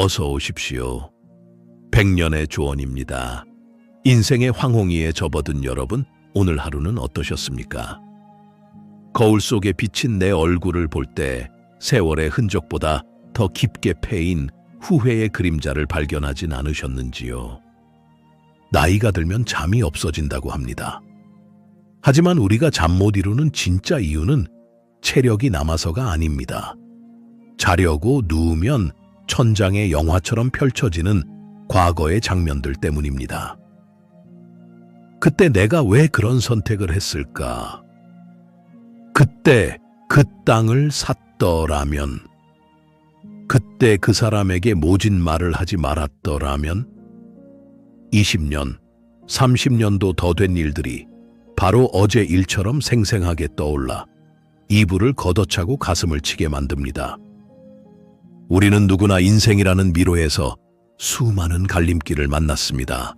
어서 오십시오. 백년의 조언입니다. 인생의 황홍이에 접어든 여러분, 오늘 하루는 어떠셨습니까? 거울 속에 비친 내 얼굴을 볼 때 세월의 흔적보다 더 깊게 패인 후회의 그림자를 발견하진 않으셨는지요? 나이가 들면 잠이 없어진다고 합니다. 하지만 우리가 잠 못 이루는 진짜 이유는 체력이 남아서가 아닙니다. 자려고 누우면 천장에 영화처럼 펼쳐지는 과거의 장면들 때문입니다. 그때 내가 왜 그런 선택을 했을까? 그때 그 땅을 샀더라면, 그때 그 사람에게 모진 말을 하지 말았더라면, 20년, 30년도 더 된 일들이 바로 어제 일처럼 생생하게 떠올라 이불을 걷어차고 가슴을 치게 만듭니다. 우리는 누구나 인생이라는 미로에서 수많은 갈림길을 만났습니다.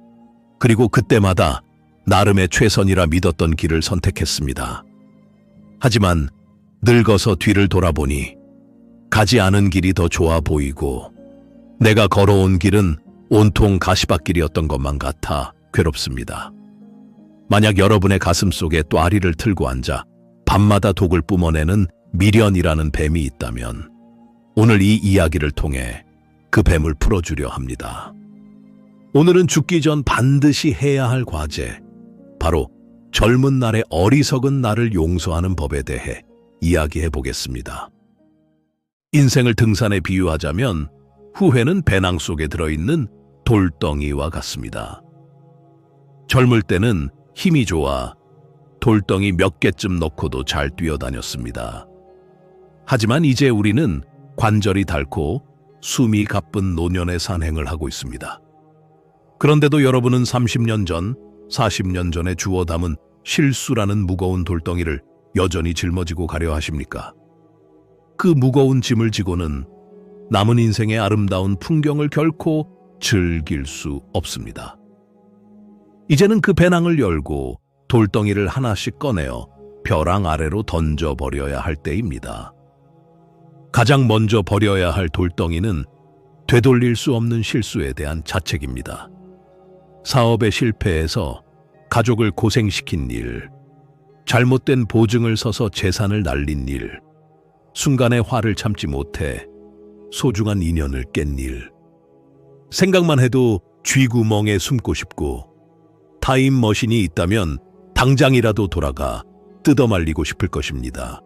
그리고 그때마다 나름의 최선이라 믿었던 길을 선택했습니다. 하지만 늙어서 뒤를 돌아보니 가지 않은 길이 더 좋아 보이고 내가 걸어온 길은 온통 가시밭길이었던 것만 같아 괴롭습니다. 만약 여러분의 가슴 속에 또아리를 틀고 앉아 밤마다 독을 뿜어내는 미련이라는 뱀이 있다면 오늘 이 이야기를 통해 그 뱀을 풀어주려 합니다. 오늘은 죽기 전 반드시 해야 할 과제, 바로 젊은 날의 어리석은 나를 용서하는 법에 대해 이야기해 보겠습니다. 인생을 등산에 비유하자면 후회는 배낭 속에 들어있는 돌덩이와 같습니다. 젊을 때는 힘이 좋아 돌덩이 몇 개쯤 넣고도 잘 뛰어다녔습니다. 하지만 이제 우리는 관절이 닳고 숨이 가쁜 노년의 산행을 하고 있습니다. 그런데도 여러분은 30년 전, 40년 전에 주워 담은 실수라는 무거운 돌덩이를 여전히 짊어지고 가려 하십니까? 그 무거운 짐을 지고는 남은 인생의 아름다운 풍경을 결코 즐길 수 없습니다. 이제는 그 배낭을 열고 돌덩이를 하나씩 꺼내어 벼랑 아래로 던져버려야 할 때입니다. 가장 먼저 버려야 할 돌덩이는 되돌릴 수 없는 실수에 대한 자책입니다. 사업의 실패에서 가족을 고생시킨 일, 잘못된 보증을 서서 재산을 날린 일, 순간의 화를 참지 못해 소중한 인연을 깬 일. 생각만 해도 쥐구멍에 숨고 싶고 타임머신이 있다면 당장이라도 돌아가 뜯어말리고 싶을 것입니다.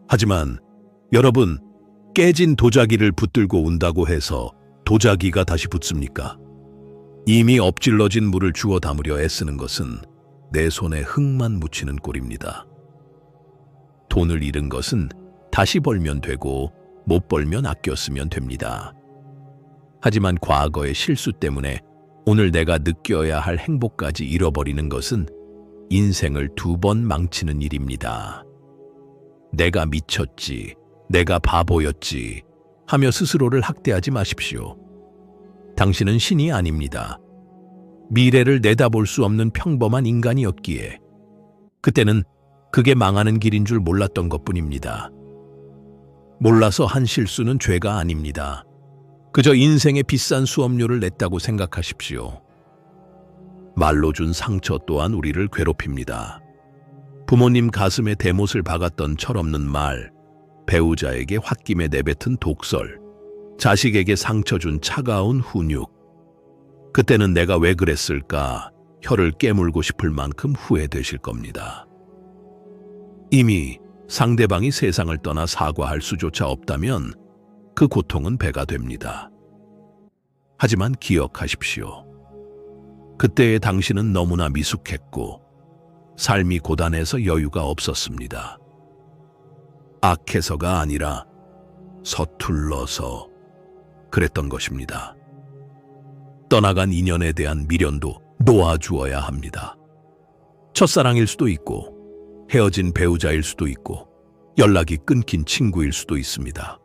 하지만 여러분, 깨진 도자기를 붙들고 온다고 해서 도자기가 다시 붙습니까? 이미 엎질러진 물을 주워 담으려 애쓰는 것은 내 손에 흙만 묻히는 꼴입니다. 돈을 잃은 것은 다시 벌면 되고 못 벌면 아껴 쓰면 됩니다. 하지만 과거의 실수 때문에 오늘 내가 느껴야 할 행복까지 잃어버리는 것은 인생을 2번 망치는 일입니다. 내가 미쳤지, 내가 바보였지 하며 스스로를 학대하지 마십시오. 당신은 신이 아닙니다. 미래를 내다볼 수 없는 평범한 인간이었기에 그때는 그게 망하는 길인 줄 몰랐던 것뿐입니다. 몰라서 한 실수는 죄가 아닙니다. 그저 인생의 비싼 수업료를 냈다고 생각하십시오. 말로 준 상처 또한 우리를 괴롭힙니다. 부모님 가슴에 대못을 박았던 철없는 말, 배우자에게 홧김에 내뱉은 독설, 자식에게 상처 준 차가운 훈육. 그때는 내가 왜 그랬을까 혀를 깨물고 싶을 만큼 후회되실 겁니다. 이미 상대방이 세상을 떠나 사과할 수조차 없다면 그 고통은 배가 됩니다. 하지만 기억하십시오. 그때의 당신은 너무나 미숙했고 삶이 고단해서 여유가 없었습니다. 악해서가 아니라 서툴러서 그랬던 것입니다. 떠나간 인연에 대한 미련도 놓아주어야 합니다. 첫사랑일 수도 있고 헤어진 배우자일 수도 있고 연락이 끊긴 친구일 수도 있습니다.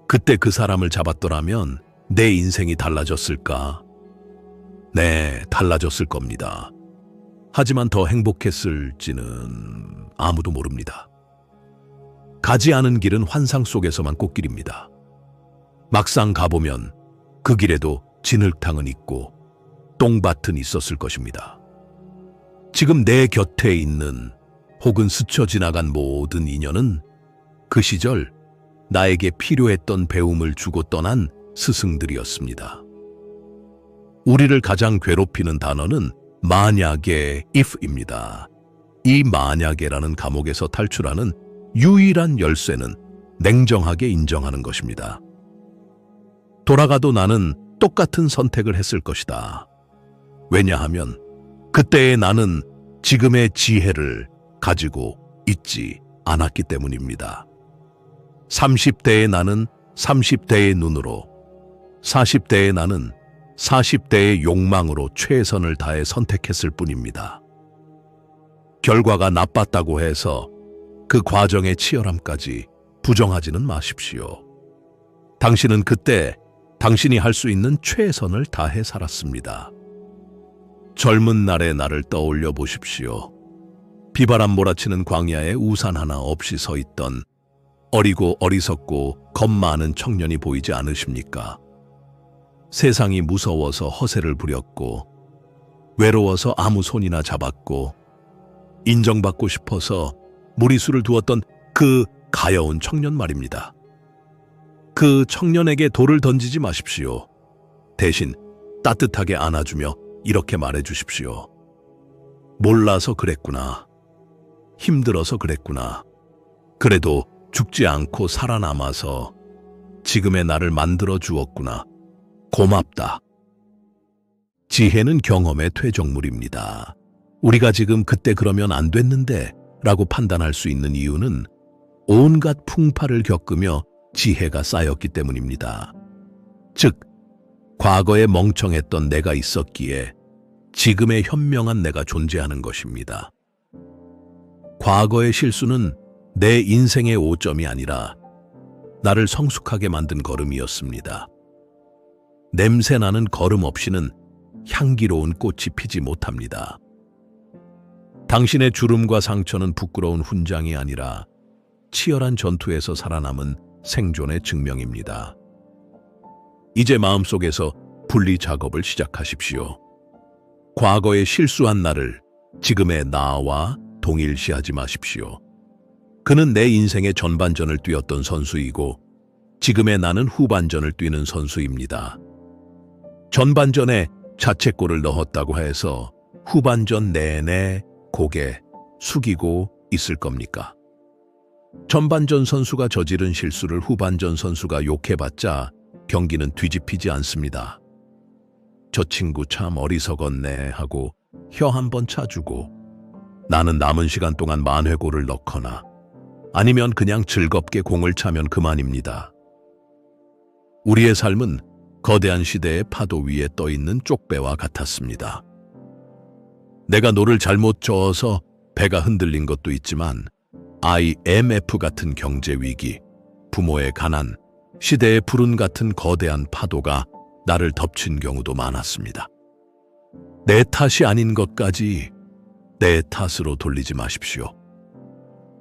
그때 그 사람을 잡았더라면 내 인생이 달라졌을까? 네, 달라졌을 겁니다. 하지만 더 행복했을지는 아무도 모릅니다. 가지 않은 길은 환상 속에서만 꽃길입니다. 막상 가보면 그 길에도 진흙탕은 있고 똥밭은 있었을 것입니다. 지금 내 곁에 있는 혹은 스쳐 지나간 모든 인연은 그 시절 나에게 필요했던 배움을 주고 떠난 스승들이었습니다. 우리를 가장 괴롭히는 단어는 만약에 if입니다. 이 만약에라는 감옥에서 탈출하는 유일한 열쇠는 냉정하게 인정하는 것입니다. 돌아가도 나는 똑같은 선택을 했을 것이다. 왜냐하면 그때의 나는 지금의 지혜를 가지고 있지 않았기 때문입니다. 30대의 나는 30대의 눈으로, 40대의 나는 40대의 욕망으로 최선을 다해 선택했을 뿐입니다. 결과가 나빴다고 해서 그 과정의 치열함까지 부정하지는 마십시오. 당신은 그때 당신이 할 수 있는 최선을 다해 살았습니다. 젊은 날의 나를 떠올려 보십시오. 비바람 몰아치는 광야에 우산 하나 없이 서 있던 어리고 어리석고 겁 많은 청년이 보이지 않으십니까? 세상이 무서워서 허세를 부렸고, 외로워서 아무 손이나 잡았고, 인정받고 싶어서 무리수를 두었던 그 가여운 청년 말입니다. 그 청년에게 돌을 던지지 마십시오. 대신 따뜻하게 안아주며 이렇게 말해주십시오. 몰라서 그랬구나. 힘들어서 그랬구나. 그래도 죽지 않고 살아남아서 지금의 나를 만들어 주었구나. 고맙다. 지혜는 경험의 퇴적물입니다. 우리가 지금 그때 그러면 안 됐는데 라고 판단할 수 있는 이유는 온갖 풍파를 겪으며 지혜가 쌓였기 때문입니다. 즉, 과거에 멍청했던 내가 있었기에 지금의 현명한 내가 존재하는 것입니다. 과거의 실수는 내 인생의 오점이 아니라 나를 성숙하게 만든 걸음이었습니다. 냄새나는 걸음 없이는 향기로운 꽃이 피지 못합니다. 당신의 주름과 상처는 부끄러운 훈장이 아니라 치열한 전투에서 살아남은 생존의 증명입니다. 이제 마음속에서 분리 작업을 시작하십시오. 과거에 실수한 나를 지금의 나와 동일시하지 마십시오. 그는 내 인생의 전반전을 뛰었던 선수이고 지금의 나는 후반전을 뛰는 선수입니다. 전반전에 자책골을 넣었다고 해서 후반전 내내 고개 숙이고 있을 겁니까? 전반전 선수가 저지른 실수를 후반전 선수가 욕해봤자 경기는 뒤집히지 않습니다. 저 친구 참 어리석었네 하고 혀 한번 차주고 나는 남은 시간 동안 만회골을 넣거나 아니면 그냥 즐겁게 공을 차면 그만입니다. 우리의 삶은 거대한 시대의 파도 위에 떠있는 쪽배와 같았습니다. 내가 노를 잘못 저어서 배가 흔들린 것도 있지만 IMF 같은 경제 위기, 부모의 가난, 시대의 불운 같은 거대한 파도가 나를 덮친 경우도 많았습니다. 내 탓이 아닌 것까지 내 탓으로 돌리지 마십시오.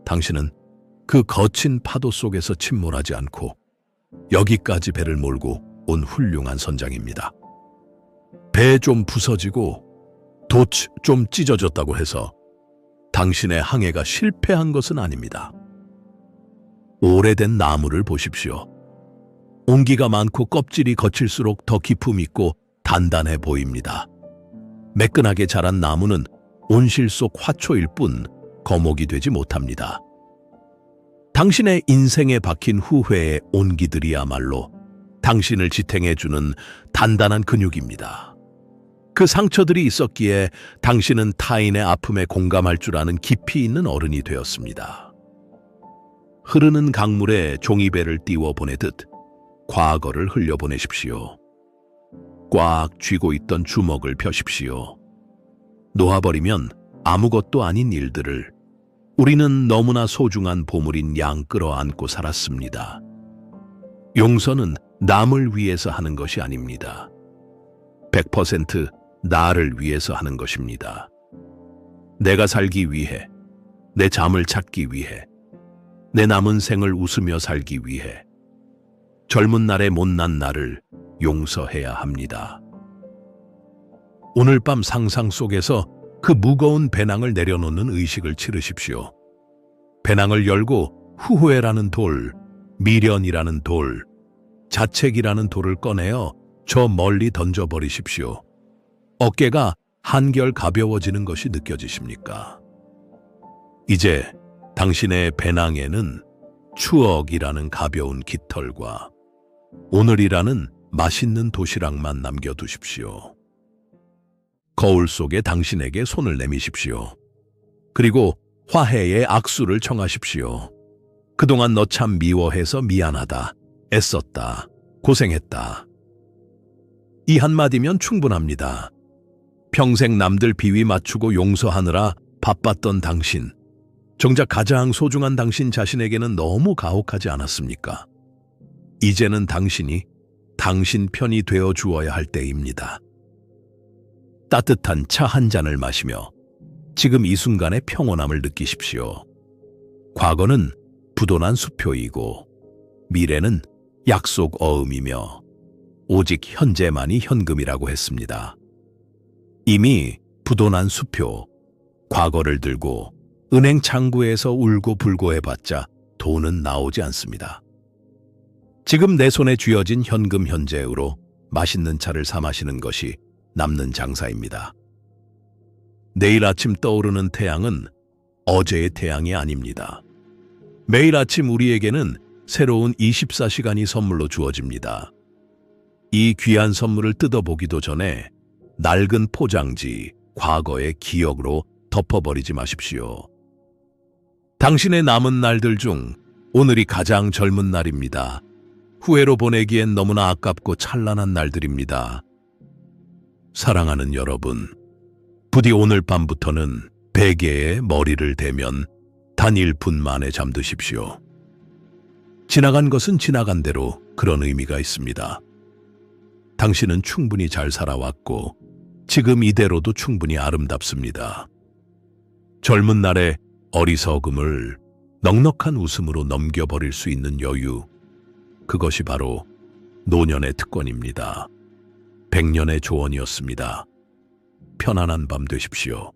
당신은 그 거친 파도 속에서 침몰하지 않고 여기까지 배를 몰고 온 훌륭한 선장입니다. 배 좀 부서지고 돛 좀 찢어졌다고 해서 당신의 항해가 실패한 것은 아닙니다. 오래된 나무를 보십시오. 온기가 많고 껍질이 거칠수록 더 기품 있고 단단해 보입니다. 매끈하게 자란 나무는 온실 속 화초일 뿐 거목이 되지 못합니다. 당신의 인생에 박힌 후회의 온기들이야말로 당신을 지탱해주는 단단한 근육입니다. 그 상처들이 있었기에 당신은 타인의 아픔에 공감할 줄 아는 깊이 있는 어른이 되었습니다. 흐르는 강물에 종이배를 띄워 보내듯 과거를 흘려보내십시오. 꽉 쥐고 있던 주먹을 펴십시오. 놓아버리면 아무것도 아닌 일들을 우리는 너무나 소중한 보물인 양 끌어안고 살았습니다. 용서는 남을 위해서 하는 것이 아닙니다. 100% 나를 위해서 하는 것입니다. 내가 살기 위해, 내 잠을 찾기 위해, 내 남은 생을 웃으며 살기 위해, 젊은 날의 못난 나를 용서해야 합니다. 오늘 밤 상상 속에서 그 무거운 배낭을 내려놓는 의식을 치르십시오. 배낭을 열고 후회라는 돌, 미련이라는 돌, 자책이라는 돌을 꺼내어 저 멀리 던져버리십시오. 어깨가 한결 가벼워지는 것이 느껴지십니까? 이제 당신의 배낭에는 추억이라는 가벼운 깃털과 오늘이라는 맛있는 도시락만 남겨두십시오. 거울 속에 당신에게 손을 내미십시오. 그리고 화해의 악수를 청하십시오. 그동안 너 참 미워해서 미안하다, 애썼다, 고생했다. 이 한마디면 충분합니다. 평생 남들 비위 맞추고 용서하느라 바빴던 당신, 정작 가장 소중한 당신 자신에게는 너무 가혹하지 않았습니까? 이제는 당신이 당신 편이 되어 주어야 할 때입니다. 따뜻한 차 한 잔을 마시며 지금 이 순간의 평온함을 느끼십시오. 과거는 부도난 수표이고 미래는 약속 어음이며 오직 현재만이 현금이라고 했습니다. 이미 부도난 수표, 과거를 들고 은행 창구에서 울고 불고 해봤자 돈은 나오지 않습니다. 지금 내 손에 쥐어진 현금 현재으로 맛있는 차를 사 마시는 것이 남는 장사입니다. 내일 아침 떠오르는 태양은 어제의 태양이 아닙니다. 매일 아침 우리에게는 새로운 24시간이 선물로 주어집니다. 이 귀한 선물을 뜯어보기도 전에 낡은 포장지, 과거의 기억으로 덮어버리지 마십시오. 당신의 남은 날들 중 오늘이 가장 젊은 날입니다. 후회로 보내기엔 너무나 아깝고 찬란한 날들입니다. 사랑하는 여러분, 부디 오늘 밤부터는 베개에 머리를 대면 단 1분 만에 잠드십시오. 지나간 것은 지나간 대로 그런 의미가 있습니다. 당신은 충분히 잘 살아왔고 지금 이대로도 충분히 아름답습니다. 젊은 날의 어리석음을 넉넉한 웃음으로 넘겨버릴 수 있는 여유, 그것이 바로 노년의 특권입니다. 100년의 조언이었습니다. 편안한 밤 되십시오.